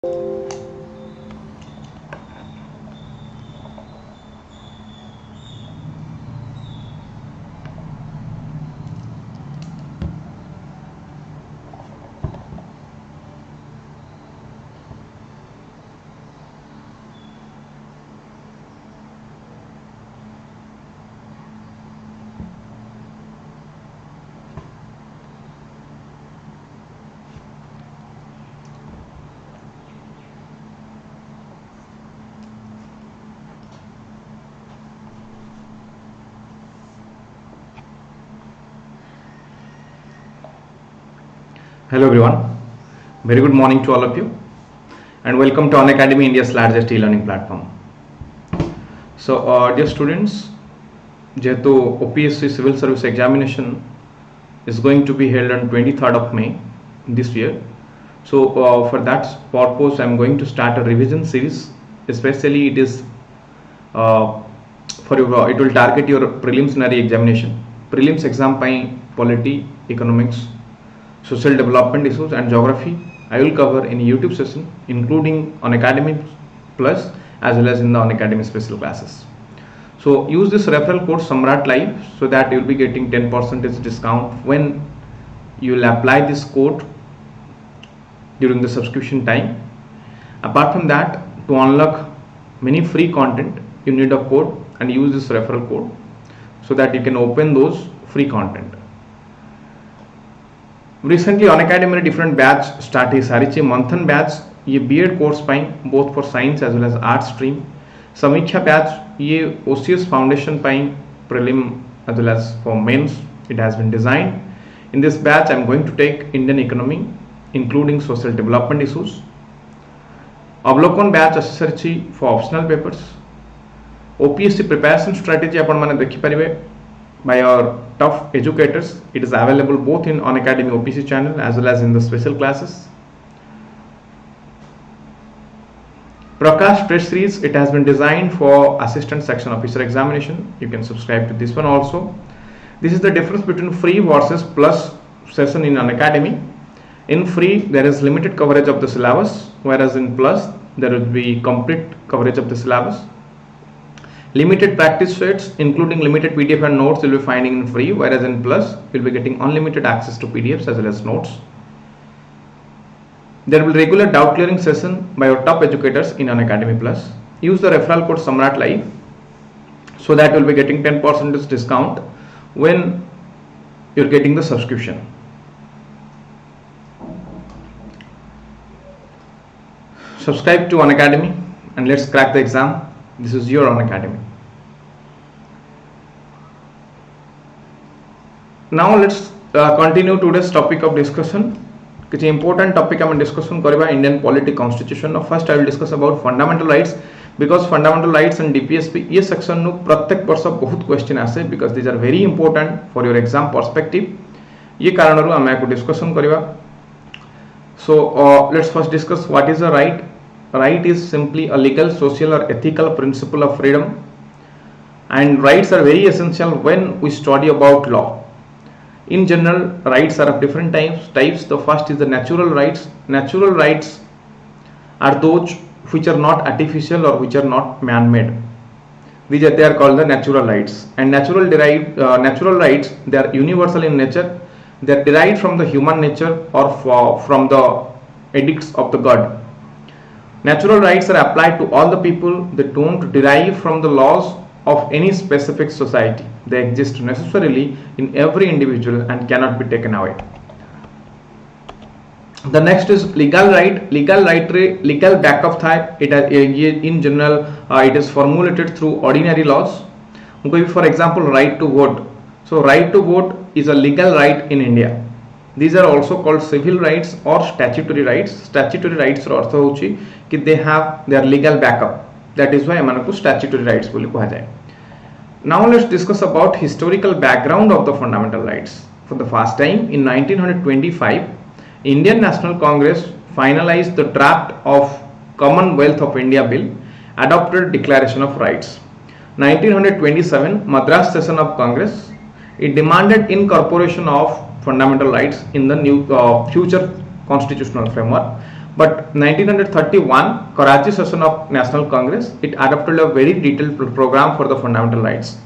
Hello everyone, very good morning to all of you and welcome to Unacademy, India's largest e-learning platform. So dear students, jehetu OPSC civil service examination is going to be held on 23rd of May this year. So for that purpose I am going to start a revision series, especially it is it will target your preliminary examination. Prelims exam pai polity, economics, social development issues and geography I will cover in YouTube session, including Unacademy Plus as well as in the Unacademy special classes. So use this referral code Samrat Live so that you will be getting 10% discount when you will apply this code during the subscription time. Apart from that, to unlock many free content, you need a code and use this referral code so that you can open those free content. Recently Unacademy different batch start is Harichi Manthan batch ये B.Ed course pine both for science as well as art stream. Samiksha batch ये OCS foundation pine prelim as well as for mains it has been designed. In this batch I am going to take Indian economy including social development issues. Avlokon batch accessory for optional papers. OPSC preparation strategy अपन माने देखी परिवे by our tough educators. It is available both in Unacademy OPC channel as well as in the special classes. Prakash Press Series, it has been designed for assistant section officer examination. You can subscribe to this one also. This is the difference between free versus plus session in Unacademy. In free there is limited coverage of the syllabus, whereas in plus there will be complete coverage of the syllabus. Limited practice sets including limited PDF and notes you will be finding in free, whereas in plus you will be getting unlimited access to PDFs as well as notes. There will be regular doubt clearing session by your top educators in Unacademy Plus. Use the referral code Samrat Live so that you will be getting 10% discount when you are getting the subscription. Subscribe to Unacademy and let's crack the exam. This is your Unacademy. Now let's continue today's topic of discussion. Which important topic I am discussing kariba Indian polity constitution. Now first I will discuss about fundamental rights, because fundamental rights and DPSP ये section नु प्रत्येक वर्ष बहुत question आसे because these are very important for your exam perspective. ये कारणरू आम याको discussion करिवा. So let's first discuss what is a right. Right is simply a legal, social or ethical principle of freedom, and rights are very essential when we study about law. In general, rights are of different types. The first is the natural rights. Natural rights are those which are not artificial or which are not man-made. They are called the natural rights. And natural rights, they are universal in nature. They are derived from the human nature or from the edicts of the god. Natural rights are applied to all the people. They don't derive from the laws of any specific society. They exist necessarily in every individual and cannot be taken away. The next is legal right. Legal backup tha. In general, it is formulated through ordinary laws. For example, right to vote. So right to vote is a legal right in India. These are also called civil rights or statutory rights. Statutory rights are अर्थ होची कि they have their legal backup. That is why एमानकु statutory rights बोली कहा जाए. Now let's discuss about historical background of the fundamental rights. For the first time in 1925, Indian National Congress finalized the draft of Commonwealth of India Bill, adopted Declaration of Rights. 1927 Madras session of Congress, it demanded incorporation of fundamental rights in the new future constitutional framework, but 1931 Karachi session of National Congress, it adopted a very detailed program for the fundamental rights.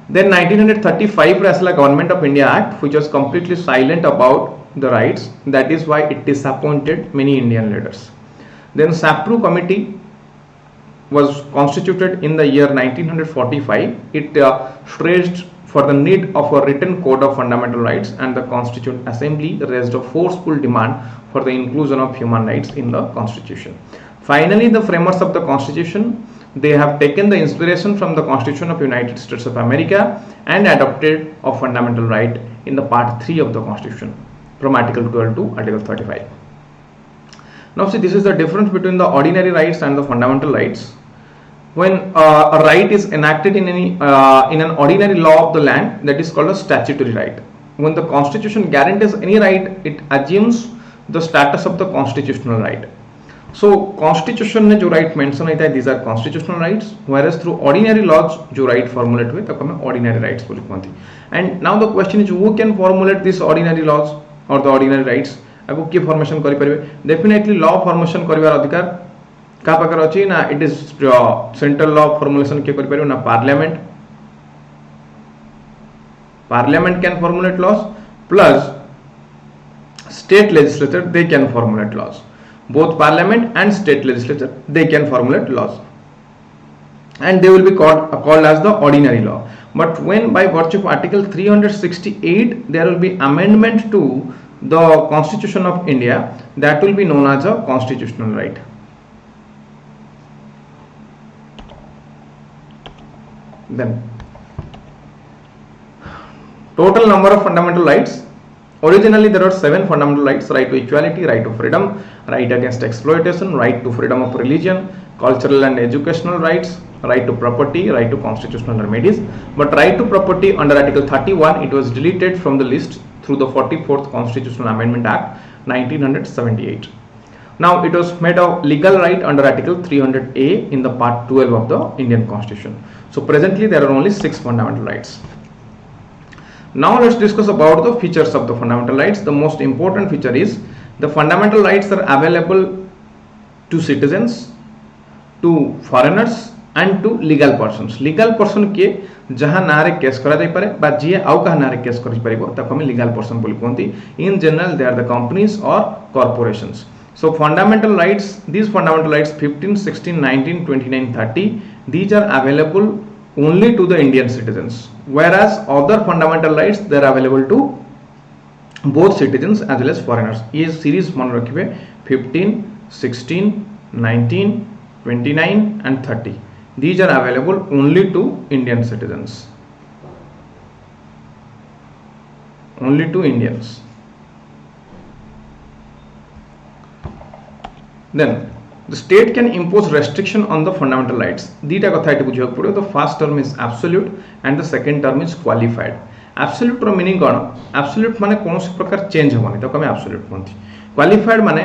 Then 1935 asla Government of India Act, which was completely silent about the rights. That is why it disappointed many Indian leaders. Then Sapru Committee was constituted in the year 1945. It stressed for the need of a written code of fundamental rights, and the Constituent Assembly raised a forceful demand for the inclusion of human rights in the Constitution. Finally, the framers of the Constitution, they have taken the inspiration from the Constitution of United States of America and adopted a fundamental right in the part 3 of the Constitution, from Article 12 to Article 35. Now see, this is the difference between the ordinary rights and the fundamental rights. When a right is enacted in an ordinary law of the land, that is called a statutory right. When the Constitution guarantees any right, it assumes the status of the constitutional right. So Constitution में जो right mention होता है, these are constitutional rights, whereas through ordinary laws जो right formulate हुए तब हमें ordinary rights बोली कहती. And now the question is, who can formulate these ordinary laws or the ordinary rights? आपको की formation करी परिवे? Definitely law formation करिवार अधिकार का पाकर अछि ना, it is central law formulation के करी परिवे ना parliament can formulate laws, plus state legislature they can formulate laws. Both parliament and state legislature they can formulate laws, and they will be called as the ordinary law. But when by virtue of Article 368 there will be amendment to the Constitution of India, that will be known as a constitutional right. Then total number of fundamental rights. Originally there are 7 fundamental rights: right to equality, right to freedom, right against exploitation, right to freedom of religion, cultural and educational rights, right to property, right to constitutional remedies. But right to property under Article 31, it was deleted from the list through the 44th Constitutional Amendment Act 1978. Now it was made a legal right under Article 300A in the part 12 of the Indian Constitution. So presently there are only 6 fundamental rights. Now let's discuss about the features of the fundamental rights. The most important feature is the fundamental rights are available to citizens, to foreigners and to legal persons. Legal person के जहाँ नारे case करा जाई पारे बा जिए आउ कहाँ नारे केस करि परिबो ताको हम legal person बोली कहंती. In general they are the companies or corporations. So fundamental rights, these fundamental rights 15, 16, 19, 29, 30, these are available only to the Indian citizens, whereas other fundamental rights they are available to both citizens as well as foreigners. ये series मन रखिबे 15, 16, 19, 29 and 30. These are available only to Indian citizens, only to Indians. Then the state can impose restriction on the fundamental rights. दीटा कथा eighty बुझिବାକୁ पड़ियो. The first term is absolute and the second term is qualified. Absolute रो meaning कोन? Absolute माने कोनोसी प्रकार change होबनी तो कमे absolute कहंती. Qualified माने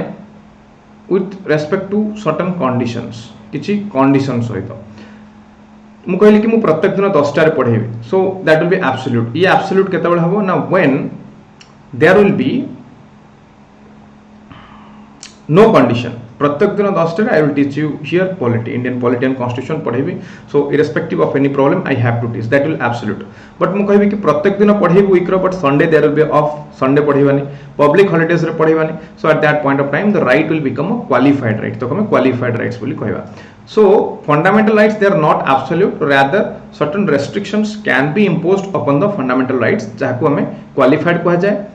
with respect to certain conditions, किछि conditions सहित. मु कहली कि मु प्रत्येक दिन 10 टा रे पढेबी, so that will be absolute. ये absolute केतेबेले हबो ना when there will be no condition. प्रत्येक दिन 10 टा I will teach you here polity, Indian polity and constitution पढेबी, so irrespective of any problem I have to teach, that will absolute. But मु कहबी कि प्रत्येक दिन पढेबी week row, but Sunday there will be off, Sunday पढेबानी, public holidays रे पढेबानी, so at that point of time the right will become a qualified right. तो कमे qualified rights बोली कहबा. So fundamental rights they are not absolute, rather certain restrictions can be imposed upon the fundamental rights जाहाको हमें qualified कहा जाए.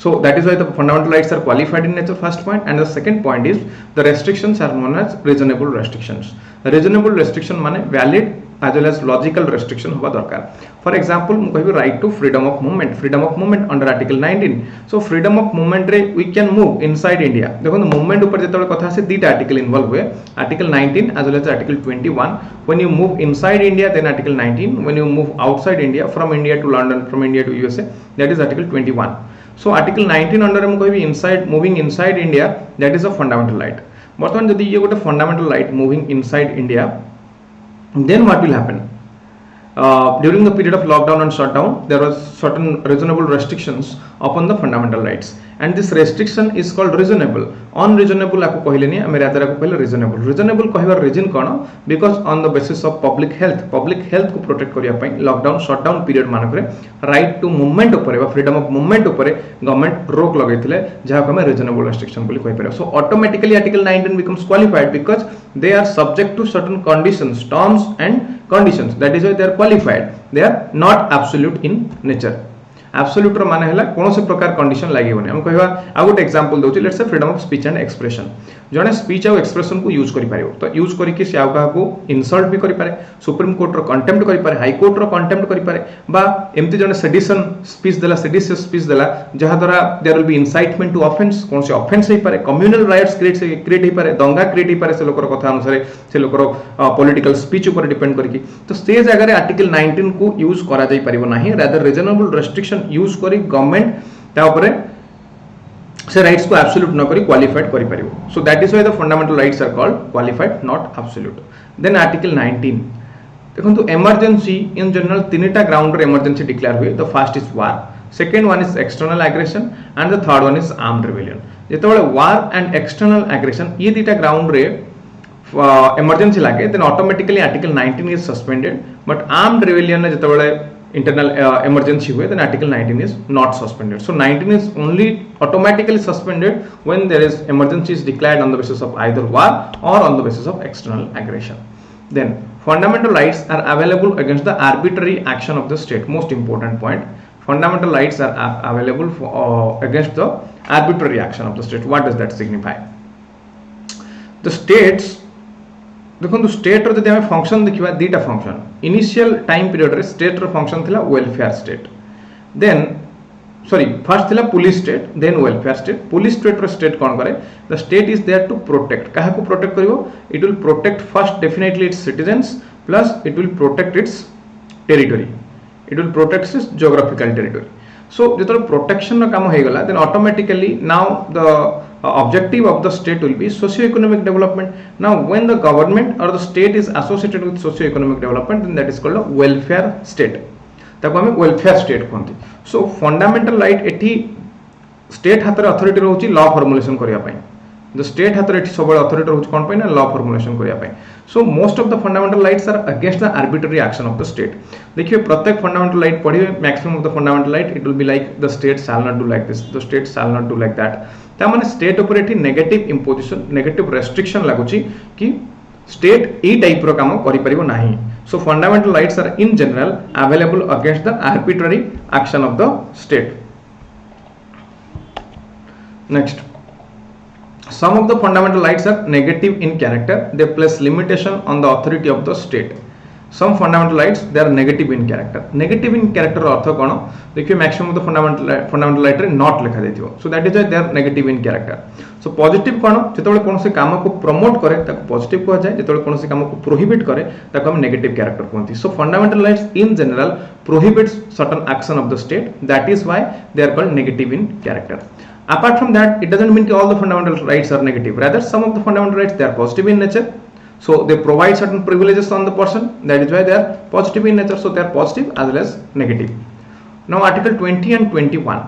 So that is why the fundamental rights are qualified in nature, first point. And the second point is the restrictions are known as reasonable restrictions. The reasonable restriction माने valid as well as logical restriction होगा दरकार. For example, मु कहबी right to freedom of movement under Article 19. So freedom of movement रे we can move inside India. देखो movement ऊपर जेतबेले कथा से दीटा article involve हुए, Article 19 as well as Article 21. When you move inside India, then Article 19. When you move outside India, from India to London, from India to USA, that is Article 21. So Article 19 under मु कहबी inside, moving inside India, that is a fundamental right. बर्तमान जदि ये गोटे fundamental right moving inside India, then what will happen? During the period of lockdown and shutdown, there was certain reasonable restrictions upon the fundamental rights. and this restriction is called reasonable. Unreasonable आपको कहले नहीं, हमें rather आपको कहले reasonable. Reasonable कहवार reason कौन? Because on the basis of public health को protect करिया पाई lockdown shutdown period मानकरे right to movement उपरे वा freedom of movement उपरे government रोक लगैथिले जहाँ को हमें reasonable restriction बोली कहि परिया. So automatically article 19 becomes qualified because they are subject to certain conditions, terms and conditions. That is why they are qualified. They are not absolute in nature. Absolute रो माने हैला कोनोसी प्रकार कंडीशन लागिबोनी. हम कहबा आ गुड एग्जांपल दोछि, let's say freedom of speech and expression. जने स्पीच और एक्सप्रेशन को यूज करि पारिबो, तो यूज करि के से आ को इंसल्ट भी करि पारे, सुप्रीम कोर्ट रो कंटेम्प्ट करि पारे, हाई कोर्ट रो कंटेम्प्ट करि पारे, बा एम्ति जने सेडिशन स्पीच देला, सेडिशियस स्पीच देला जहा द्वारा there will be incitement to offence, कोनसे ऑफेंस हे पारे, कम्युनल राइट्स क्रिएट हे पारे, दंगा क्रिएट हे पारे से लोकर कथा अनुसार से लोकर पॉलिटिकल स्पीच ऊपर डिपेंड करके. तो से जगह रे आर्टिकल 19 को यूज करा जाई परिबो नाही, रादर रीजनेबल रेस्ट्रिक्शन यूज करी गवर्नमेंट ता ऊपर से राइट्स को एब्सोल्यूट न करी क्वालिफाइड करि परिबो. So that is why the fundamental rights are called qualified not absolute. Then article 19 देखंतु इमरजेंसी इन जनरल तीनटा ग्राउंड रे इमरजेंसी डिक्लेयर हुए. The first is war, second one is external aggression and the third one is armed rebellion. जेतेबेले war and external aggression ये दीटा ground रे emergency लागे then automatically article 19 is suspended. But armed rebellion ने जेतेबेले internal emergency हुए then article 19 is not suspended. So 19 is only automatically suspended when there is emergency is declared on the basis of either war or on the basis of external aggression. Then fundamental rights are available against the arbitrary action of the state. Most important point, fundamental rights are available for, against the arbitrary action of the state. What does that signify? The states देखो state रो जदि हम function देखिबा दीटा function. Initial time period रे state रो function थिला welfare state, then sorry first थिला police state, then welfare state. Police state रो स्टेट कोन करे? The state is there to protect. काहा को प्रोटेक्ट करिवो? It will protect first definitely its citizens plus it will protect its territory, it will protect its geographical territory. So जेतो protection रो काम होई गला then automatically now the objective of the state will be socio-economic development. Now when the government or the state is associated with socio-economic development, then that is called a welfare state. ताको हमें welfare state कहते. So fundamental right एठी state हाथ रे authority रहउची law formulation करिया पई. The state हाथ रे एठी सबले authority रहउची कोन पई ना law formulation करिया पई. So most of the fundamental rights are against the arbitrary action of the state. देखिए प्रत्येक fundamental right पढ़िए, maximum of the fundamental right it will be like the state shall not do like this, the state shall not do like that. ता माने state ऊपर एठी negative imposition, negative restriction लागुची कि state ए type रो काम करि परिबो नाही. So fundamental rights are in general available against the arbitrary action of the state. Next, some of the fundamental rights are negative in character. They place limitation on the authority of the state. Some fundamental rights they are negative in character. Negative in character अर्थ कोन? देखिए maximum of the fundamental right रे not लिखा देथिबो. So that is why they are negative in character. So positive कोन? जेतबेले कोनसे काम को promote करे ताको positive कहा जाय, जेतबेले कोनसे काम को प्रोहिबिट करे ताको हम नेगेटिव कैरेक्टर कहंती. So fundamental rights in general prohibits certain action of the state. That is why they are called negative in character. Apart from that, it doesn't mean that all the fundamental rights are negative. Rather, some of the fundamental rights they are positive in nature. So they provide certain privileges on the person. That is why they are positive in nature. So they are positive as well as negative. Now article 20 and 21,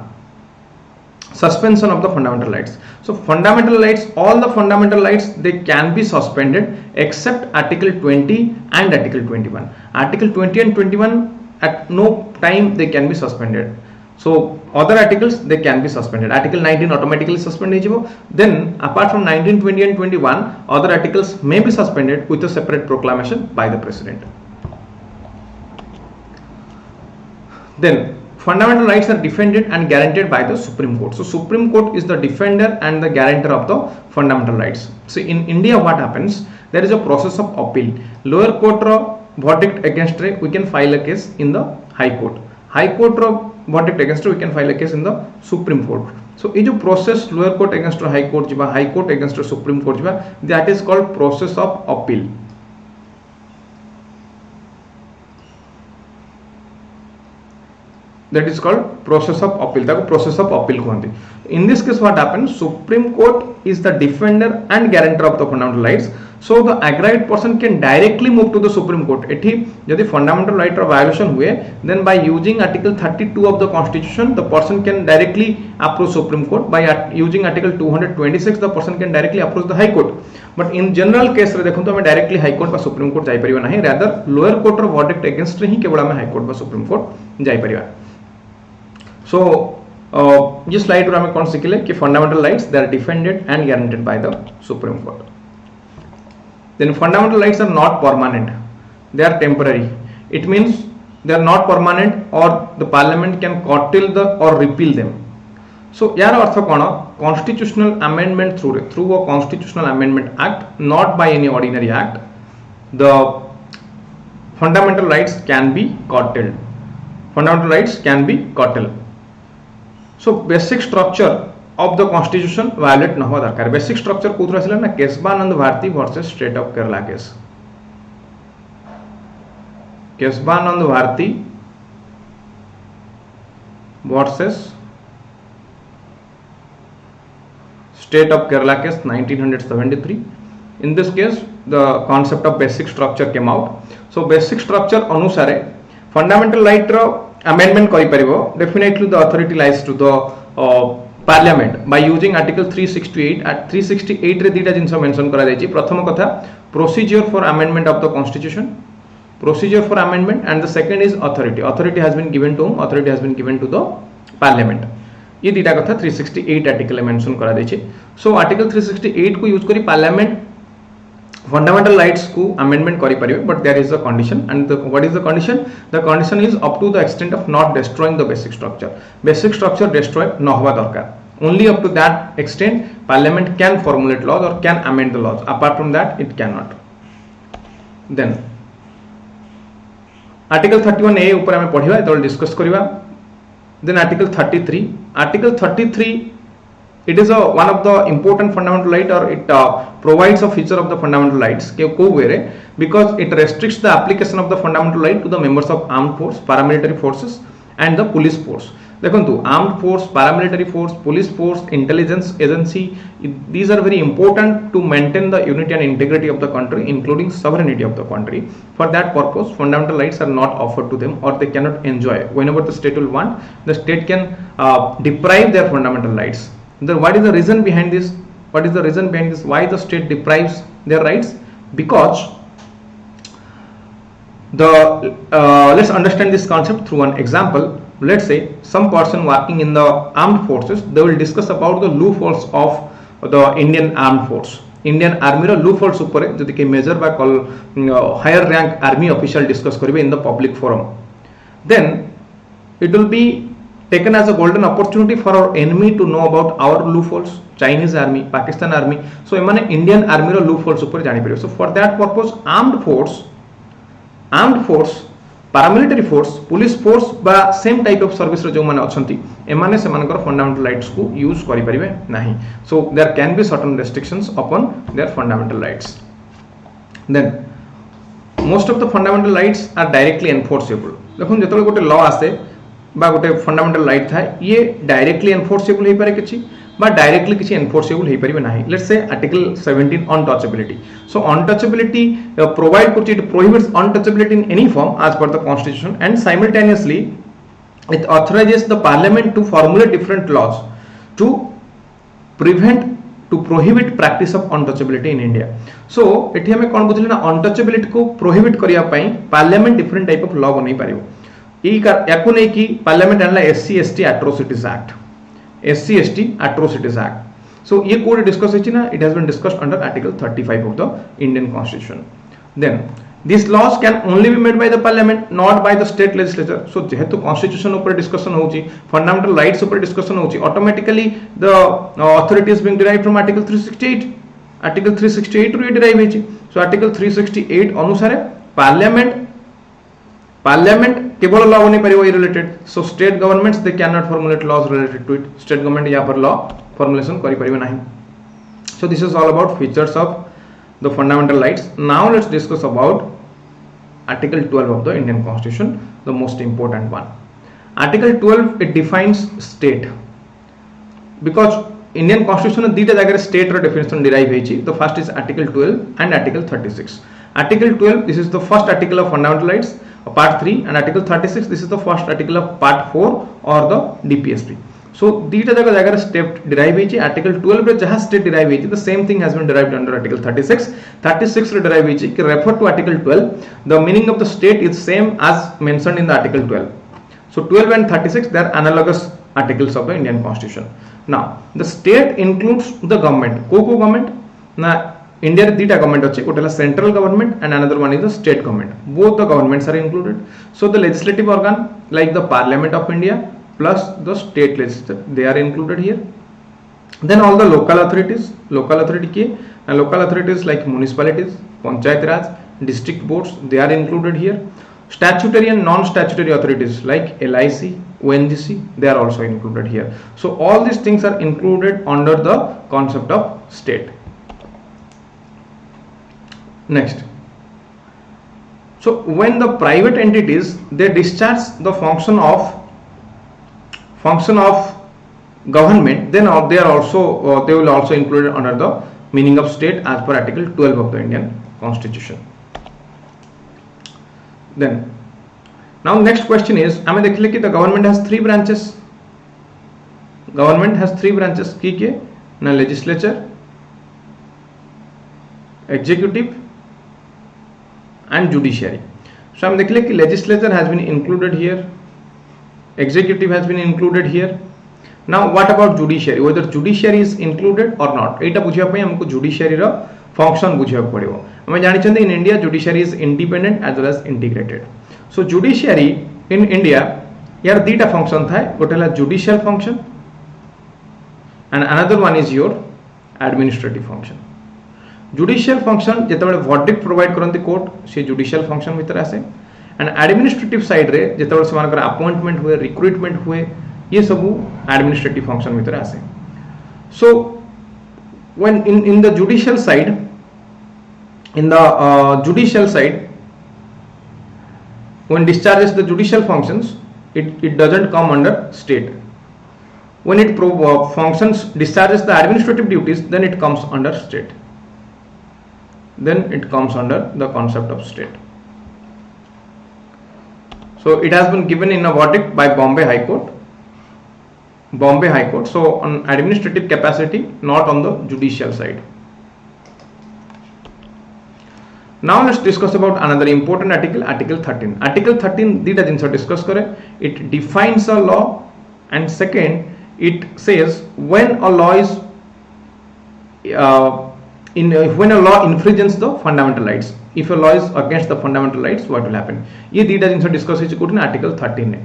suspension of the fundamental rights. So fundamental rights, all the fundamental rights they can be suspended except article 20 and article 21. Article 20 and 21 at no time they can be suspended. So other articles they can be suspended. Article 19 automatically suspended. Then apart from 19, 20 and 21, other articles may be suspended with a separate proclamation by the president. Then fundamental rights are defended and guaranteed by the Supreme Court. So Supreme Court is the defender and the guarantor of the fundamental rights. So in India what happens? There is a process of appeal. Lower court ro verdict against re we can file a case in the high court. High court ro verdict against we can file a case in the Supreme Court. So ये जो process lower court against high court जिबा, high court against Supreme Court जिबा, that is called process of appeal. That is called process of appeal. ताको process of appeal कहते. In this case what happens? Supreme Court is the defender and guarantor of the fundamental rights. So the aggrieved person can directly move to the Supreme Court. एठी यदि fundamental right or violation हुए, then by using Article 32 of the Constitution, the person can directly approach Supreme Court. By using Article 226, the person can directly approach the High Court. But in general case रे देखो तो हमें directly High Court बा Supreme Court जाई परिबा नहीं, rather lower court or verdict against रे ही केवल हमें High Court बा Supreme Court जाई परिबा. So ये slide रे हमें कौन सिखिले कि fundamental rights they are defended and guaranteed by the Supreme Court. Then fundamental rights are not permanent, they are temporary. It means they are not permanent or the parliament can curtail the or repeal them. So यार अर्थ कौन, constitutional amendment through a constitutional amendment act, not by any ordinary act, the fundamental rights can be curtailed. Fundamental rights can be curtailed. So basic structure of the constitution violate न हुआ दरकार. Basic structure कोथरा आसिला ना Kesavananda Bharati versus state of Kerala case. Kesavananda Bharati versus state of Kerala case 1973. in this case the concept of basic structure came out. So basic structure अनुसार fundamental right रो amendment करि परिबो. Definitely the authority lies to the Parliament by using Article 368. At 368 रे दीटा जिनस mention करा जायछि. प्रथम कथा procedure for amendment of the constitution, procedure for amendment, and the second is authority. Authority has been given to whom? Authority has been given to the Parliament. ये दीटा कथा 368 article mention करा जायछि. So Article 368 को use करी Parliament fundamental rights को amendment करि परिबे, but there is a condition. And what is the condition? The condition is up to the extent of not destroying the basic structure. Basic structure destroy न हुआ दरकार. Only up to that extent Parliament can formulate laws or can amend the laws. Apart from that it cannot. Then Article 31A ऊपर हमें पढ़िबा, एतल discuss करिबा. Then Article 33. Article 33, it is one of the important fundamental right, or it provides a feature of the fundamental rights because it restricts the application of the fundamental right to the members of armed force, paramilitary forces and the police force. देखो armed force, paramilitary force, police force, intelligence agency, these are very important to maintain the unity and integrity of the country, including sovereignty of the country. For that purpose fundamental rights are not offered to them, or they cannot enjoy. Whenever the state will want, the state can deprive their fundamental rights. Then what is the reason behind this? What is the reason behind this? Why the state deprives their rights? Because let's understand this concept through an example. Let's say some person working in the armed forces, they will discuss about the loopholes of the Indian armed force. Indian army ro loopholes upare jodi ke major ba higher rank army official discuss karibe in the public forum. Then it will be taken as a golden opportunity for our enemy to know about our loopholes, Chinese army, Pakistan army. So emane Indian army ro loopholes upare jani paribe. So for that purpose armed force, paramilitary force, police force ba same type of service ro jo mane achanti, emane semanakar fundamental rights ku use kari paribe nahi. So there can be certain restrictions upon their fundamental rights. Then most of the fundamental rights are directly enforceable. देखो जेतले गोटे law आसे बा गोटे fundamental right था, ये directly enforceable हो पारे किछि बा डायरेक्टली किछि एनफोर्सेबल हो परिबे नाही. Let's say article 17 untouchability. So untouchability provide करछि, it prohibits untouchability in any form as per the constitution, and simultaneously it authorises the parliament to formulate different laws to prevent to prohibit practice of untouchability in India. So एठी हमें कोन बुझले ना untouchability को prohibit करिया पई parliament different type of law बनै पारिबो. याकू नहीं कि पार्लियामेंट आनला SC ST atrocities act, SC ST atrocities act. So ये कोड डिस्कस होछि ना, it has been discussed under article 35 of the Indian constitution. Then this laws can only be made by the parliament, not by the state legislature. So जेहेतु constitution ऊपर discussion होछि, fundamental rights ऊपर discussion होछि, automatically the authority is being derived from article 368. Article 368 रो derive होछि. So article 368 अनुसार parliament केवल law बनै परिबो related. So state governments they can not formulate laws related to it. State government या पर लॉ फॉर्मुलेशन करि परिबो नाही. So this is all about features of the fundamental rights. Now let's discuss about article 12 of the Indian constitution, the most important one. Article 12 it defines state, because Indian constitution दीटा जगह state रो definition derive होईची the first is article 12 and article 36 article 12 this is the first article of fundamental rights part 3 and article 36 this is the first article of part 4 और the DPSP सो दीटा जगह step derive होईची article 12 रे जहां state derive होईची the same thing has been derived under article 36 रे derive होईची कि refer to article 12 the meaning of the state is same as mentioned in the article 12 so 12 and 36 they are analogous articles of the Indian constitution. Now the state includes the government ko government na India re dita government ache gotela central government and another one is the state government both the governments are included so the legislative organ like the parliament of India plus the state legislature they are included here then all the local authority ke and local authorities like municipalities panchayat raj district boards they are included here statutory and non-statutory authorities like LIC, ONGC they are also included here so all these things are included under the concept of state. Next, so when the private entities they discharge the function of government then they are also they will also included under the meaning of state as per article 12 of the Indian constitution. Then now next question is हमें देख ले कि the government has three branches की के ना legislature executive and judiciary so हम देख ले कि legislature has been included here executive has been included here now what about judiciary whether judiciary is included or not एटा बुझिया पई हमको judiciary रो फंक्शन बुझिया पड़िबो हमें जानि छन in India judiciary is independent as well as integrated so judiciary in India यार दीटा function थाए गोटेला judicial function and another one is your administrative function judicial function जेतेबेले वर्डिक्ट प्रोवाइड करंती कोर्ट से जुडिशियल फंक्शन भीतर आसे एंड एडमिनिस्ट्रेटिव साइड रे जेतेबेले समानकर अपॉइंटमेंट हुए रिक्रूटमेंट हुए ये सब एडमिनिस्ट्रेटिव फंक्शन भीतर आसे सो when in the judicial side when discharges the judicial functions it doesn't come under state when it functions discharges the administrative duties then it comes under state then it comes under the concept of state so it has been given in a verdict by Bombay High Court so on administrative capacity not on the judicial side. Now let's discuss about another important article 13 dita jinsa discuss kare it defines a law and second it says when a law is when a law infringes the fundamental rights if a law is against the fundamental rights what will happen ye dita jinsa discuss hoichi kotin article 13 ne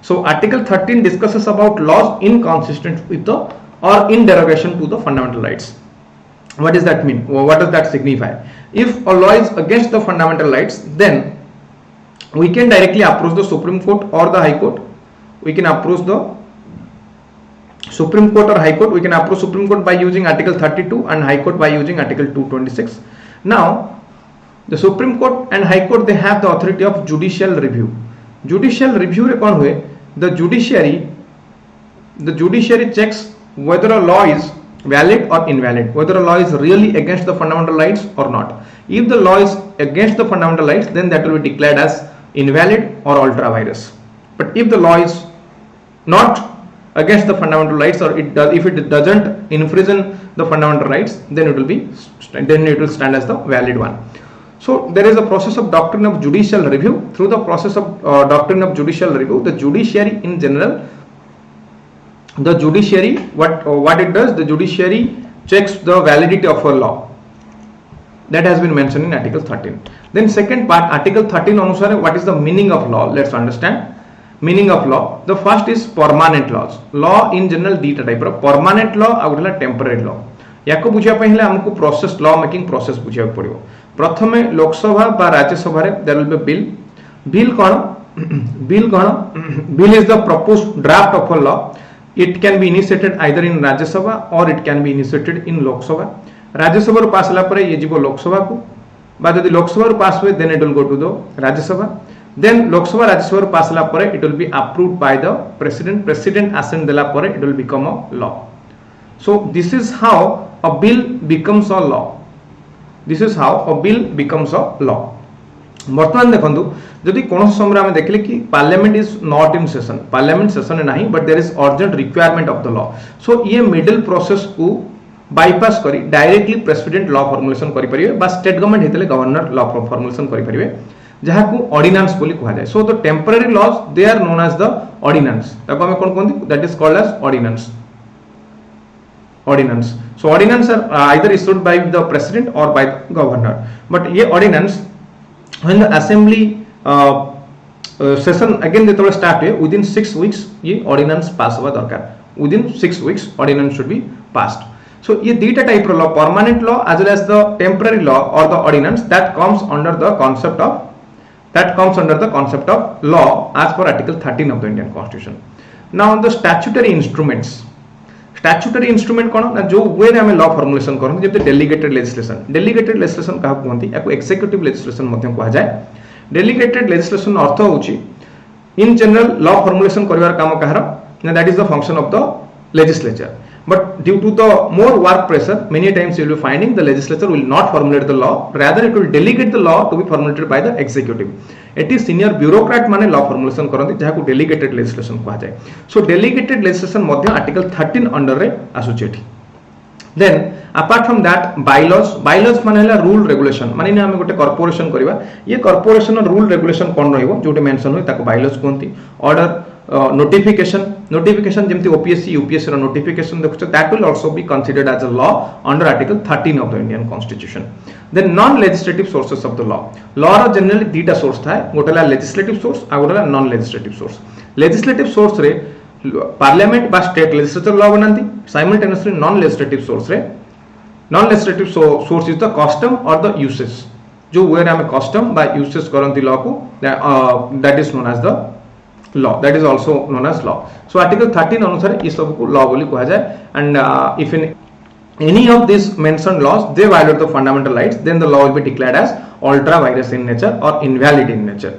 so article 13 discusses about laws inconsistent with the or in derogation to the fundamental rights what does that mean what does that signify if a law is against the fundamental rights then we can directly approach the Supreme Court or the High Court we can approach the Supreme Court or High Court we can approach Supreme Court by using article 32 and High Court by using article 226 now the Supreme Court and High Court they have the authority of judicial review रे कौन हुए the judiciary checks whether a law is valid or invalid whether a law is really against the fundamental rights or not if the law is against the fundamental rights then that will be declared as invalid or ultra vires but if the law is not against the fundamental rights or if it doesn't infringe the fundamental rights then it will stand as the valid one. So there is a process of doctrine of judicial review. Through the process of doctrine of judicial review, the judiciary in general, what it does, the judiciary checks the validity of a law. That has been mentioned in article 13. Then second part, article 13 anusare, what is the meaning of law? Let's understand. Meaning of law. The first is permanent laws. Law in general dita type of permanent law और temporary law. याको बुझिया पहिले हमको process law making process बुझिया पड़िबो प्रथमे लोकसभा बा राज्यसभा रे there will be bill bill is the proposed draft of a law it can be initiated either in Rajya Sabha or it can be initiated in Lok Sabha Rajya Sabha रो पास हला परे ये जीवो लोकसभा को बा यदि लोकसभा रो पास हुए then it will go to the Rajya Sabha then Lok Sabha Rajya Sabha रो पास हला परे it will be approved by the president assent देला परे it will become a law So this is how a bill becomes a law. This is how a bill becomes a law. बर्तमान देखो जदि कौन समय आम देखले कि parliament is not in session, parliament session नहीं, but there is urgent requirement of the law. So ये मिडिल प्रोसेस को बाईपास करी डायरेक्टली प्रेसिडेंट लॉ फॉर्मुलेशन करि परिबे बा स्टेट गवर्नमेंट हेतले गवर्नर लॉ फॉर्मुलेशन करि परिबे जहा को ऑर्डिनेंस बोली कहा जाय. So the temporary laws they are known as the ordinance. ताको हम कोन कोन that is called as ordinance. Ordinance. So ordinance are either issued by the president or by the governor. But ये ordinance when the assembly session again जेतबे start हुए within 6 weeks ये ordinance pass हुआ दरकार. Within 6 weeks ordinance should be passed. So ये दीटा type law, permanent law as well as the temporary law or the ordinance that comes under the concept of law as per Article 13 of the Indian Constitution. Now the statutory instruments. Statutory instrument कौन ना जो वे रे हमें law formulation करन जेते delegated legislation. Delegated legislation का कहंती याको executive legislation मध्ये कहा जाय. डेलीगेटेड लेजिस्लेशन अर्थ होची इन जनरल लॉ फॉर्मुलेशन करिवार काम कहार ना that is the function of the legislature. But due to the more work pressure, many times you will be finding the legislature will not formulate the law, rather it will delegate the law to be formulated by the executive. It is senior bureaucrat माने law formulation करନ୍ତି जहा को delegated legislation कहा जाय. So delegated legislation मध्ये Article 13 under रे आसुची एठी. Then apart from that bylaws माने हला rule regulation. माने हम गोटे corporation करिवा ये corporation rule regulation कोन रहइबो जोटे मेंशन होय ताको bylaws कहंती. Order notification जेमती OPSC UPSC रो notification देखो that will also be considered as a law under Article 13 of the Indian Constitution. Then non legislative sources of the law. Law row generally दीटा source था, गोटेला legislative source आ गोटेला non legislative source. Legislative source रे parliament बा state legislature law बनांती. Simultaneously non legislative source is the custom or the usage. जो वे हमें custom बा usage करंती law को that is known as the law, that is also known as law. So Article 13 अनुसार इस सब को law बोली कहा जाए. And if in any of these mentioned laws they violate the fundamental rights, then the law will be declared as ultra virus in nature or invalid in nature.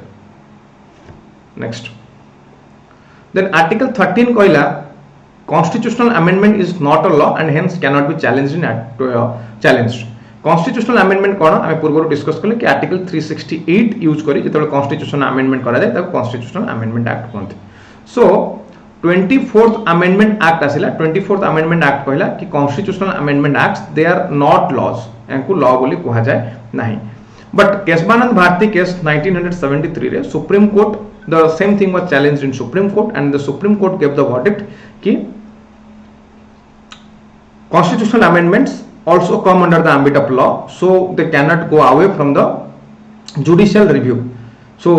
Next, then Article 13 कहला constitutional amendment is not a law and hence cannot be challenged. Constitutional amendment कोन हम पूर्व discuss करले कि article 368 use करी जेतबे constitutional amendment करा जाय तब कॉन्स्टिट्यूशनल अमेंडमेंट एक्ट कहते. सो 24th अमेंडमेंट एक्ट आसिला. 24th अमेंडमेंट एक्ट कहला कि constitutional amendment acts they are not laws, एनको लॉ बोली कहा जाय नाही. बट केशवानंद भारती केस 1973 रे supreme court the same thing was challenged in supreme court and the supreme court give the verdict कि constitutional amendments also come under the ambit of law, so they cannot go away from the judicial review. So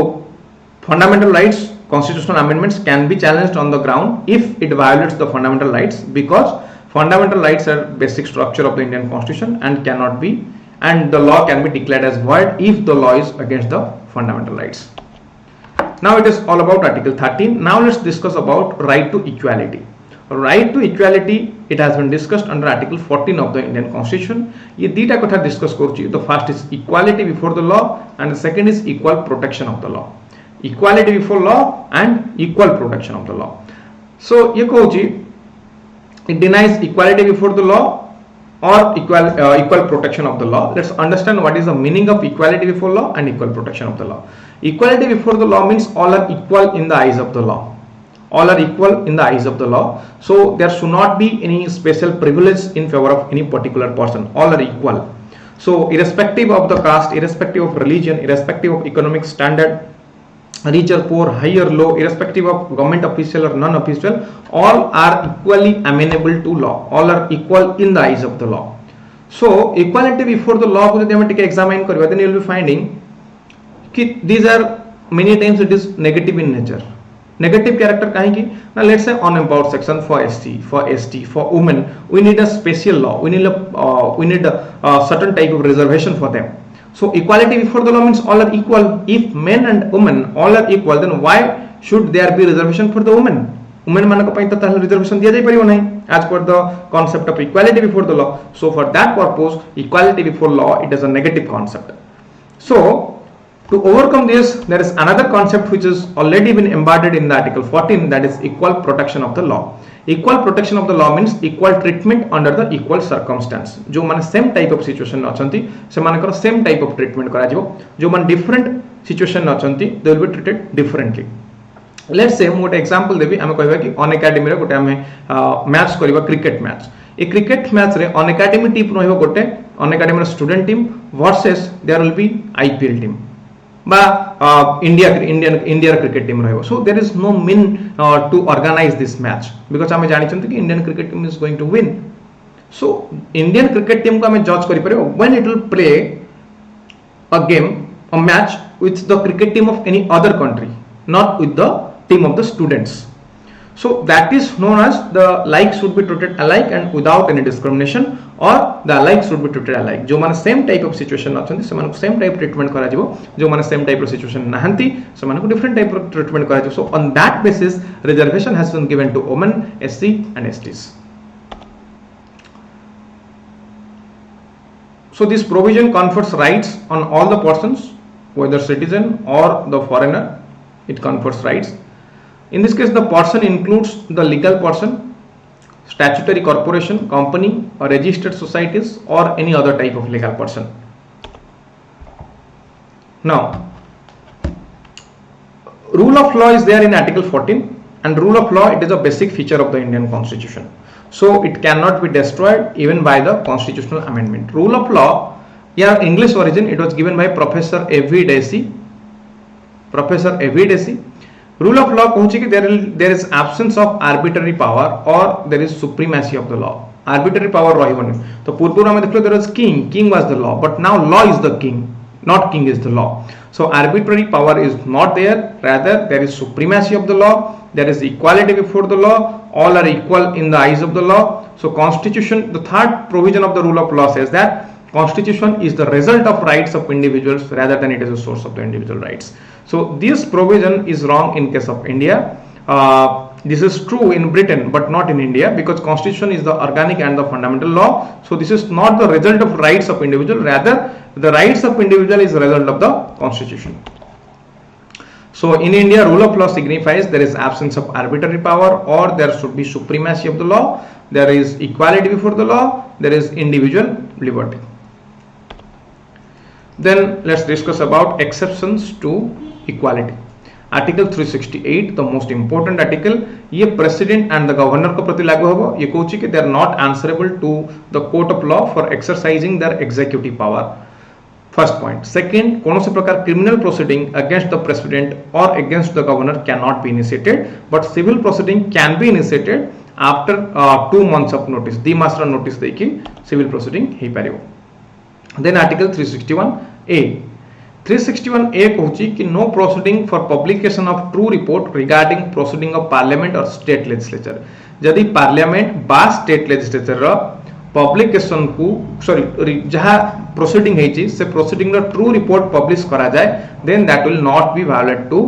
fundamental rights, constitutional amendments can be challenged on the ground if it violates the fundamental rights, because fundamental rights are basic structure of the Indian Constitution and cannot be, and the law can be declared as void if the law is against the fundamental rights. Now it is all about Article 13. Now let's discuss about right to equality. Right to equality, it has been discussed under Article 14 of the Indian Constitution. ये दीटा कथा discuss करूची. The first is equality before the law and the second is equal protection of the law. Equality before law and equal protection of the law. So ये कहूची it denies equality before the law or equal protection of the law. Let's understand what is the meaning of equality before law and equal protection of the law. Equality before the law means all are equal in the eyes of the law. All are equal in the eyes of the law, so there should not be any special privilege in favor of any particular person. All are equal. So irrespective of the caste, irrespective of religion, irrespective of economic standard, rich or poor, high or low, irrespective of government official or non-official, all are equally amenable to law. All are equal in the eyes of the law. So equality before the law को यदि हम examine करें, then you will be finding कि these are many times it is negative in nature. Negative character kahin ki? Now let's say unempowered section for SC, for ST, for women, we need a special law. We need a certain type of reservation for them. So equality before the law means all are equal. If men and women all are equal, then why should there be reservation for the women? Women manako pai ta reservation diya jai paribo nahi as per the concept of equality before the law. So for that purpose, equality before law, it is a negative concept. So to overcome this, there is another concept which is already been embodied in the Article 14, that is equal protection of the law. Equal protection of the law means equal treatment under the equal circumstance जो माने same type of situation अछंती से मानकर same type of treatment करा जिवो जो माने different situation अछंती they will be treated differently let's say मोटे एग्जांपल देबी हमें कहबा कि अनएकेडमी रे गोटे हमें मैच करबा क्रिकेट मैच ए क्रिकेट मैच रे अनएकेडमी टीम रहबो गोटे Unacademy student team versus there will be IPL team बा इंडिया क्रिकेट टीम रहिबो so there is no mean to organise this match because हमें जानि छथि कि Indian cricket team is going to win so Indian cricket team को हमें जज करि परिबो when it will play a game a match with the cricket team of any other country not with the team of the students so that is known as the like should be treated alike and without any discrimination or the alike should be treated alike जो माने same type of situation अछंती से माने same type treatment करा जिवो जो माने same type of situation नाहंती से माने को डिफरेंट टाइप ऑफ ट्रीटमेंट करा जिवो so on that basis reservation has been given to women SC and STs so this provision confers rights on all the persons whether citizen or the foreigner it confers rights in this case the person includes the legal person statutory corporation company or registered societies or any other type of legal person now rule of law is there in article 14 and rule of law it is a basic feature of the Indian constitution so it cannot be destroyed even by the constitutional amendment rule of law yeah English origin it was given by professor A.V. Dacey rule of law कहूची कि there is absence of arbitrary power or there is supremacy of the law arbitrary power रहिबनी तो पूर्व में देखलो there was king was the law but now law is the king not king is the law so arbitrary power is not there rather there is supremacy of the law there is equality before the law all are equal in the eyes of the law so constitution the third provision of the rule of law says that constitution is the result of rights of individuals rather than it is a source of the individual rights so this provision is wrong in case of India this is true in Britain but not in India because constitution is the organic and the fundamental law so this is not the result of rights of individual rather the rights of individual is the result of the constitution so in India rule of law signifies there is absence of arbitrary power or there should be supremacy of the law there is equality before the law there is individual liberty then let's discuss about exceptions to equality article 368 the most important article ये president and the governor को प्रति लागू होगा ये कहूची कि they are not answerable to the court of law for exercising their executive power first point second कौन से प्रकार criminal proceeding against the president or against the governor cannot be initiated but civil proceeding can be initiated after 2 months of notice 2 मास रा notice देकी civil proceeding हे परिबो then article 361A 361A कहूची कि no proceeding for publication of true report regarding proceeding of parliament or state legislature यदि parliament बा state legislature रा publication को sorry जहाँ proceeding है जी से proceeding रा true report publish करा जाए then that will not be violate to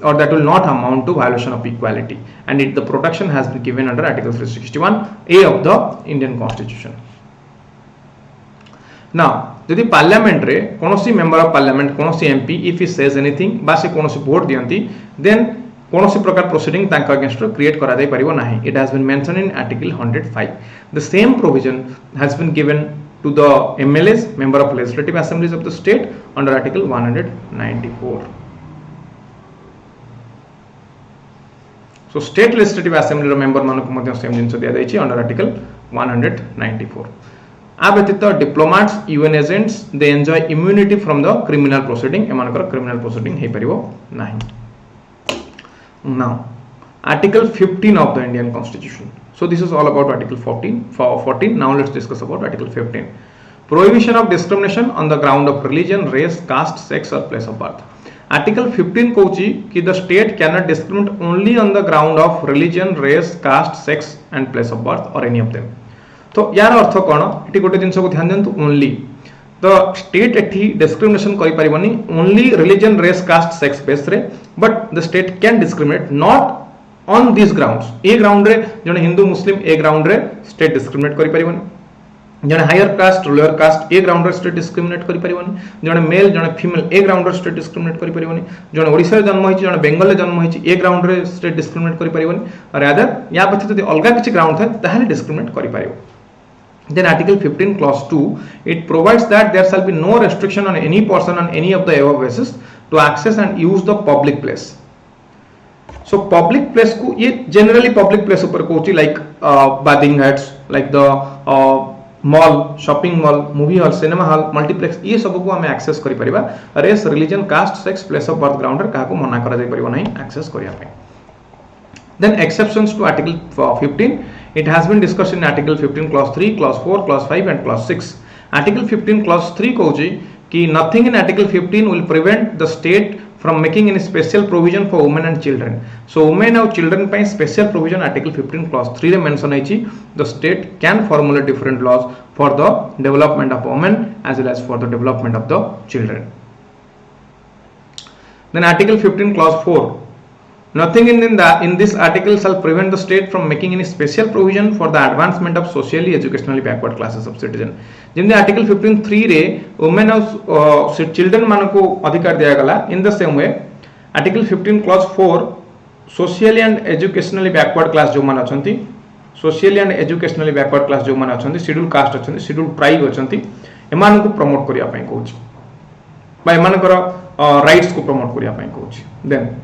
or that will not amount to violation of equality and it the protection has been given under article 361A of the Indian constitution now यदि parliament रे कोनोसी member of parliament कोनोसी MP if he says anything बा से कोनोसी vote दियंती then कोनोसी प्रकार proceeding तांका अगेंस्ट क्रिएट करा जाय परिबो नाही it has been mentioned in article 105 the same provision has been given to the MLAs member of legislative assemblies of the state under article 194 so state legislative assembly रो member मानको मध्ये same जिंस दिया जाय छि अंडर आर्टिकल 194 आ व्यतीत diplomats UN agents they enjoy immunity from the criminal proceeding एमानकर criminal proceeding हे परिबो नाही now article 15 of the Indian constitution so this is all about article 14 now let's discuss about article 15 prohibition of discrimination on the ground of religion race caste sex और place of birth article 15 कहूची कि the state can not discriminate only on the ground of religion race caste sex and place of birth or any of them तो यार अर्थ कौन ये गोटे जिन को ध्यान दिंतु ओनली द स्टेट एठी डिस्क्रिमिनेशन करि परिबनी only religion race caste sex base रे but the state can discriminate not on this grounds ए ग्राउंड रे जने हिंदू मुस्लिम ए ग्राउंड रे स्टेट डिस्क्रिमिनेट करि परिबनी जने हायर कास्ट लोअर कास्ट ए ग्राउंड स्टेट डिस्क्रिमिनेट करि परिबोनी जने मेल जने फीमेल ए ग्राउंड स्टेट डिस्क्रिमिनेट करि परिबोनी जने ओडिसा जन्म होइछि जने बेंगल रे जन्म होइछि ए ग्राउंड रे स्टेट डिस्क्रिमिनेट करि परिबोनी और अदर या पछे जदि अलगा किछि ग्राउंड थाए ताहाले डिस्क्रिमिनेट करि परिबो. Then Article 15 Clause 2 it provides that there shall be no restriction on any person on any of the above basis to access and use the public place. So public place को ये generally public place ऊपर Kochi like bathing huts, like the mall, shopping mall, movie hall, cinema hall, multiplex ये सब को हमें access करि परिबा. Race, religion, caste, sex, place of birth ground काहा को मना करा जाय परिबो नहीं access करिया पे. Then exceptions to Article 15 it has been discussed in Article 15 Clause 3, Clause 4, Clause 5 and Clause 6. Article 15 Clause 3 कहूची कि nothing in Article 15 will prevent the state from making any special provision for women and children. So women and children ପାଇଁ special provision Article 15 Clause 3 रे mention ହେଇची the state can formulate different laws for the development of women as well as for the development of the children. Then Article 15 Clause 4 nothing in this article shall prevent the state from making any special provision for the advancement of socially educationally backward classes of citizen. Jin Article 15(3) रे women और children मान को अधिकार दिया गला. In the same way Article 15 Clause 4 socially and educationally backward class जो मान अछंती socially and educationally backward class जो मान अछंती scheduled caste अछंती scheduled tribe अछंती एमान को प्रमोट करिया पई कहूची बा एमान कर राइट्स को प्रमोट करिया पई कहूची. Then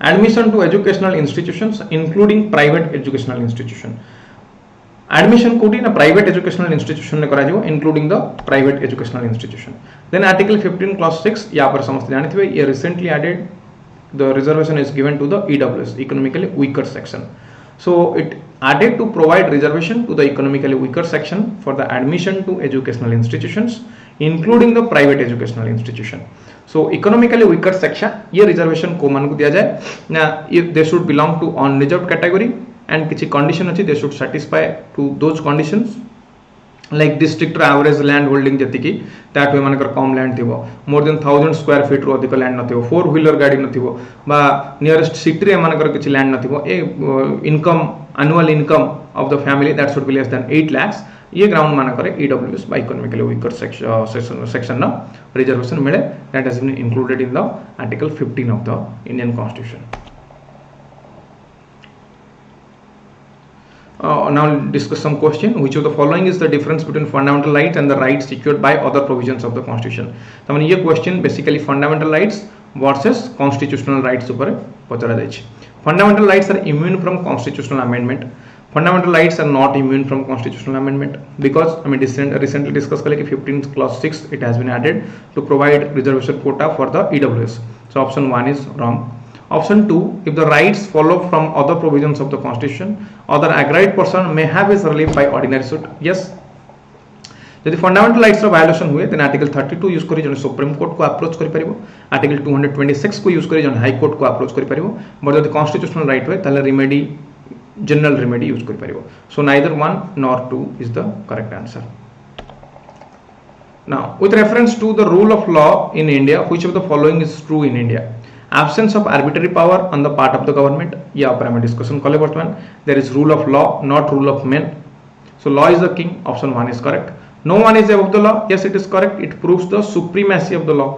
admission to educational institutions including private educational institution. Admission कोटी ना private educational institution ने करा जिवो including the private educational institution. Then Article 15 Clause 6 यहाँ पर समझते जाने थे ये recently added the reservation is given to the EWS economically weaker section. So it added to provide reservation to the economically weaker section for the admission to educational institutions including the private educational institution. So economically weaker section ये reservation को मान को दिया जाए ना if they should belong to unreserved category and किसी condition अच्छी they should satisfy to those conditions like district average land holding जति की ताट वे मानकर कम land थिवो more than 1000 square feet रो अधिक land न थिवो 4 wheeler गाड़ी न थिवो बा nearest city रे मानकर किसी land न थिवो ए income annual income of the family that should be less than 8 lakhs ये ग्राउंड मान करे EWS by economically weaker section ना reservation मिले that has been included in the Article 15 of the Indian Constitution. Now discuss some question. Which of the following is the difference between fundamental rights and the rights secured by other provisions of the Constitution? तो मैंने ये question basically fundamental rights versus constitutional rights ऊपर पचरा जाइए. Fundamental rights are immune from constitutional amendment. Fundamental rights are not immune from constitutional amendment because I mean recently discussed कि 15 Clause 6 it has been added to provide reservation quota for the EWS. So option 1 is wrong. Option 2, if the rights follow from other provisions of the Constitution, other aggrieved person may have his relief by ordinary suit. Yes. यदि fundamental rights रो violation हुए then article 32 use करी जने supreme court को approach करि परिबो article 226 को use करी जने हाई कोर्ट को अप्रोच करि परिबो बट यदि कॉन्स्टिट्यूशनल राइट हुए ताले remedy general remedy use kari paribo. So neither 1 nor 2 is the correct answer. Now with reference to the rule of law in India, which of the following is true in India? Absence of arbitrary power on the part of the government. Yeah, पर हमें discussion कले वर्तमान. There is rule of law, not rule of men. So law is the king. Option 1 is correct. No one is above the law. Yes, it is correct. It proves the supremacy of the law.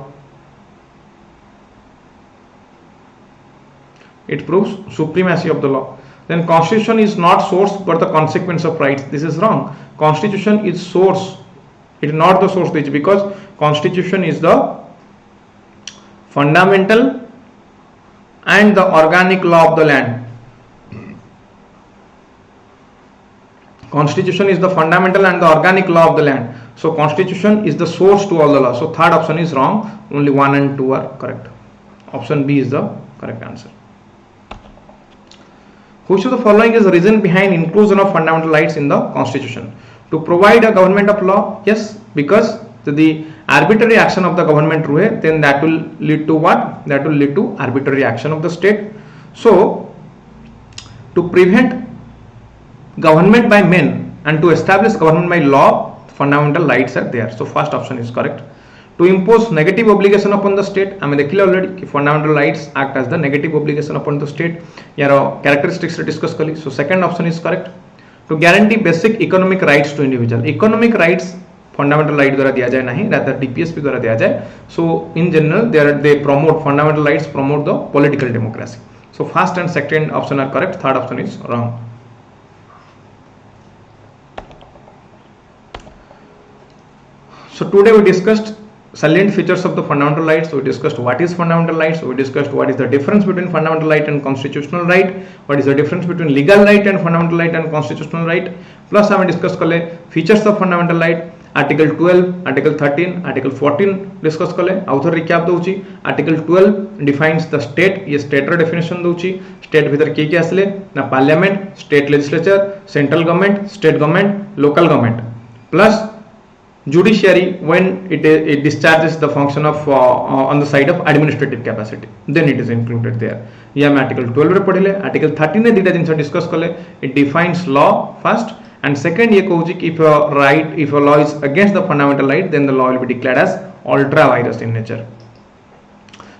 It proves supremacy of the law. Then constitution is not source but the consequence of rights. This is wrong. Constitution is source, it is not the source because constitution is the fundamental and the organic law of the land. Constitution is the fundamental and the organic law of the land. So constitution is the source to all the law. So third option is wrong. Only 1 and 2 are correct. Option B is the correct answer. Which of the following is the reason behind inclusion of fundamental rights in the Constitution? To provide a government of law? Yes, because the arbitrary action of the government ruhe, then that will lead to what? That will lead to arbitrary action of the state. So, to prevent government by men and to establish government by law, fundamental rights are there. So, first option is correct. To impose negative obligation upon the state, I mean देखिले already कि fundamental rights act as the negative obligation upon the state. यारो characteristics से discuss करी. So second option is correct. to guarantee basic economic rights to individual. Economic rights fundamental right द्वारा दिया जाए नहीं, rather DPSP द्वारा दिया जाए. So in general they promote fundamental rights, promote the political democracy. So first and second option are correct, third option is wrong. So today we discussed salient features of the fundamental rights. So we discussed what is fundamental rights, we discussed what is the difference between fundamental right and constitutional right, what is the difference between legal right and fundamental right and constitutional right, plus we discussed kale features of fundamental right, article 12, article 13, article 14 discuss kale. Author recap दउची. Article 12 defines the state, ये state ର definition दउची. State भीतर के के आसले ना parliament, state legislature, central government, state government, local government, plus judiciary when it discharges the function of on the side of administrative capacity, then it is included there. ये हम article 12 रे पढ़िले. Article 13 ने दीटा जिनसे discuss कले. It defines law first, and second ये कहूँ कि if a law is against the fundamental right, then the law will be declared as ultra virus in nature.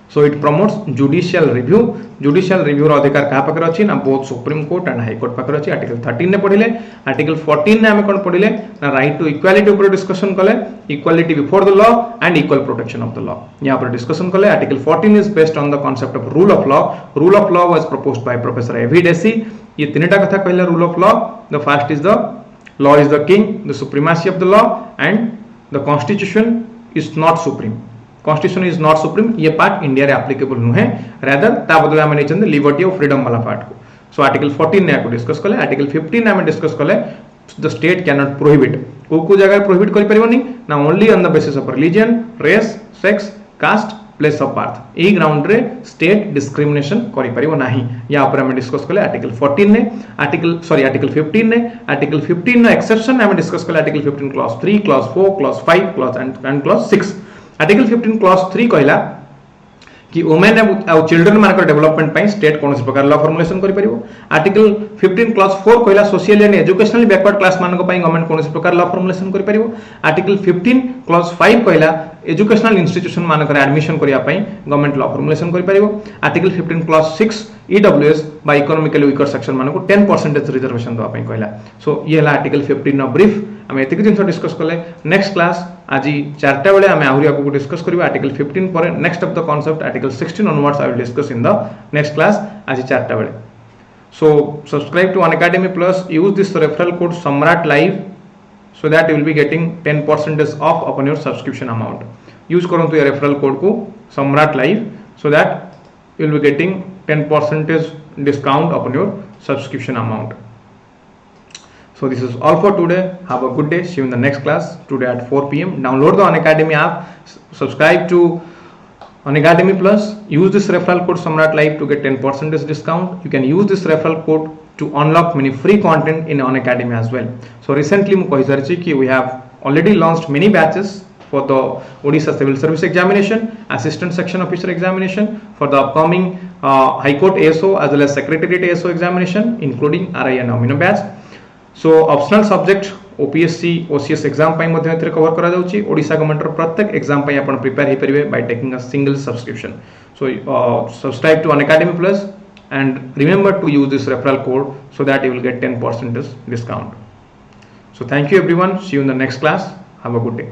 So it promotes judicial review. Judicial review रो अधिकार कहाँ पाकर अच्छी ना both Supreme Court and High Court पाकर अच्छी. Article 13 ने पढ़िले. Article 14 ने हमें कौन पढ़िले ना right to equality ऊपर discussion कले. Equality before the law and equal protection of the law. यहाँ पर discussion कले. Article 14 is based on the concept of rule of law. Rule of law was proposed by Professor A.V. Deci. ये तीनटा कथा कहले rule of law. The first is the law is the king, the supremacy of the law, and the constitution is not supreme. Constitution is not supreme. ये part India रे applicable नुहे. Rather ता बदले हमें नहीं चंदे liberty of freedom वाला part को. So article 14 ने आपको discuss कले. Article 15 ने हमें discuss कले. The state cannot prohibit. को जगह prohibit करी परिवो नहीं. Now only on the basis of religion, race, sex, caste, place of birth. এই ground रे state discrimination करी परिवो नहीं. यहाँ पर हमें discuss कले article 14 ने. Article 15 ने. Article 15 ने exception हमें discuss कले article 15 clause 3, clause 4, clause 5, clause and clause 6. Article 15 clause 3 कहला कि वुमेन और चिल्ड्रन मानकर डेवलपमेंट ପାଇଁ स्टेट कोनोसी प्रकार लॉ फॉर्मुलेशन करि परिबो. आर्टिकल 15 क्लास 4 कहला social and educationally backward class मानक ପାଇଁ गवर्नमेंट कोनोसी प्रकार लॉ फॉर्मुलेशन करि परिबो. आर्टिकल 15 क्लास 5 कहला एजुकेशनल इंस्टीट्यूशन मानकर एडमिशन करिया ପାଇଁ गवर्नमेंट लॉ फॉर्मुलेशन करि परिबो. Article 15 clause 6 EWS by economically weaker section मानको 10% रिजर्वेशन दवा ପାଇଁ कहला. सो ये हला आर्टिकल 15 नो ब्रीफ. हम एतिक जिंस डिस्कस कले. नेक्स्ट क्लास आज 4टा बेले हम आहुरी आगु डिस्कस करबा आर्टिकल 15 पर next of the concept article 16 onwards I will discuss in the next class आज 4टा बेले. So subscribe to Unacademy Plus, use this referral code Samrat Live so that you will be getting 10% off upon your subscription amount. Use करंतु ये referral code को Samrat Live so that you will be getting 10% discount upon your subscription amount. So this is all for today. Have a good day. See you in the next class today at 4 p.m. Download the Unacademy app. Subscribe to Unacademy Plus. Use this referral code Samrat Live to get 10% discount. You can use this referral code to unlock many free content in Unacademy as well. So recently we have already launched many batches for the Odisha Civil Service Examination, Assistant Section Officer Examination, for the upcoming High Court ASO as well as Secretariat ASO Examination, including RI and Nomino batch. So optional subject OPSC OCS exam ପାଇଁ ମଧ୍ୟ ଏଥିରେ cover କରା ଯାଉଛି. Odisha government ର प्रत्येक exam ପାଇଁ ଆପଣ prepare हे परिबे by taking a single subscription. So subscribe to Unacademy Plus and remember to use this referral code so that you will get 10% discount. So thank you everyone. See you in the next class. Have a good day.